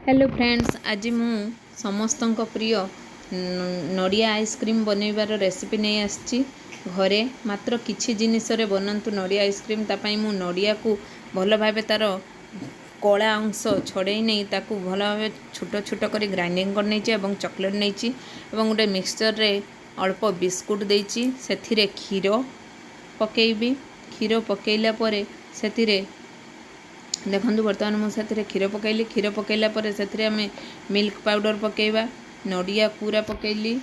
Hello friends, आज मु समस्तंक प्रिय नड़िया आइसक्रीम बनइबार रेसिपी नहीं आसी घरे मात्र किछि जिनिस रे बनंतु नड़िया आइसक्रीम। तापाई मु नड़िया को भल भाबे तार कला अंश छड़े नहीं ताकू भल भाबे छोट छोट कर ग्राइंडिंग कर नहीं एवं चॉकलेट नहीं एवं गोटे मिक्सचर रे अल्प बिस्कुट देछि सेथिरे क्षीर पकेइबी। क्षीर पकेइला परे सेथिरे देखो बर्तमान मुझे क्षीर पकईली। क्षीर पकईला से आम मिल्क पाउडर पकेबा। नड़िया पूरा पकईली।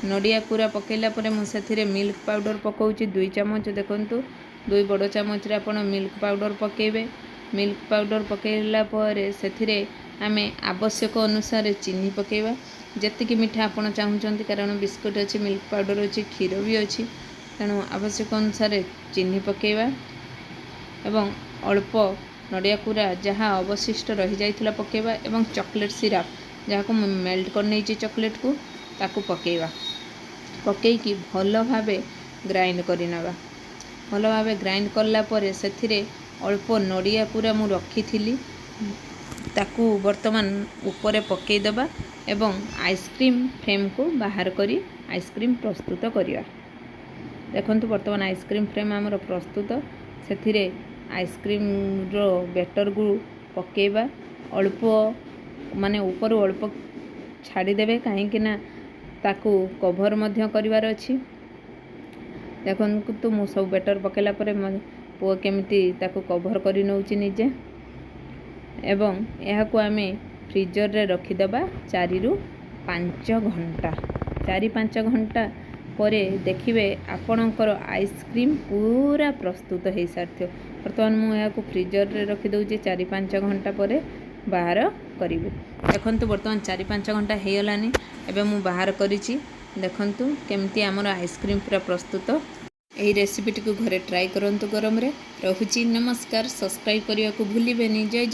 नड़िया पूरा पकईला मुझे मिल्क पाउडर पकाउची 2 चामच। देखु 2 बड़ चामच आप मिल्क पाउडर पकेबे। मिल्क पाउडर पकईला से आम आवश्यक अनुसार चीनी पकेबा। जेतिकी मिठा आप चाहूँगी कारण बिस्कुट अच्छी, मिल्क पाउडर अच्छी, क्षीर भी अच्छी, तेणु आवश्यक अनुसार चीनी पकेबा एवं अल्प नड़िया कूरा जहाँ अवशिष्ट रही जाइथिला पकेबा एवं चॉकलेट सिरप जहाँ को मेल्ट कर नहीं चॉकलेट को ताकू पकेबा। पकेइकी भल भाबे ग्राइंड करि नबा। भल भाबे ग्राइंड करला परे सेथिरे अल्प नड़िया कूरा मु रखी ताकू वर्तमान ऊपर पकई दबा एवं आइसक्रीम फ्रेम को बाहर करी आइसक्रीम प्रस्तुत करिया। देखंतु वर्तमान आइसक्रीम फ्रेम आमर प्रस्तुत। सेथिरे आइसक्रीम रो बैटर को पकेबा। अल्प माने ऊपर अल्प छाड़ी देबे कहीं ना ताकू कभर मध्य करिवार अछि। देखंतु तो मु सब बैटर पकेला परे पो केमिति ताकू कभर करि नउची निजे एवं यहा को आमे फ्रीजर रे रखी देबा 4 रु 5 घंटा। 4-5 घंटा परे देखिए आपणकर आइसक्रीम पूरा प्रस्तुत हो सारी। बर्तमान मुझे फ्रीजर रे रखी दूसरी 4-5 घंटा पर बाहर करी। देखंतु वर्तमान 4-5 घंटा हो गलानी। एबे मु बाहर करिछि। देखंतु केमती आमर आइसक्रीम पूरा प्रस्तुत। यही रेसिपी को घरे ट्राई करंतु गरम रे। रहुछि नमस्कार। सब्सक्राइब करने को भूलिबेनी। जय जय।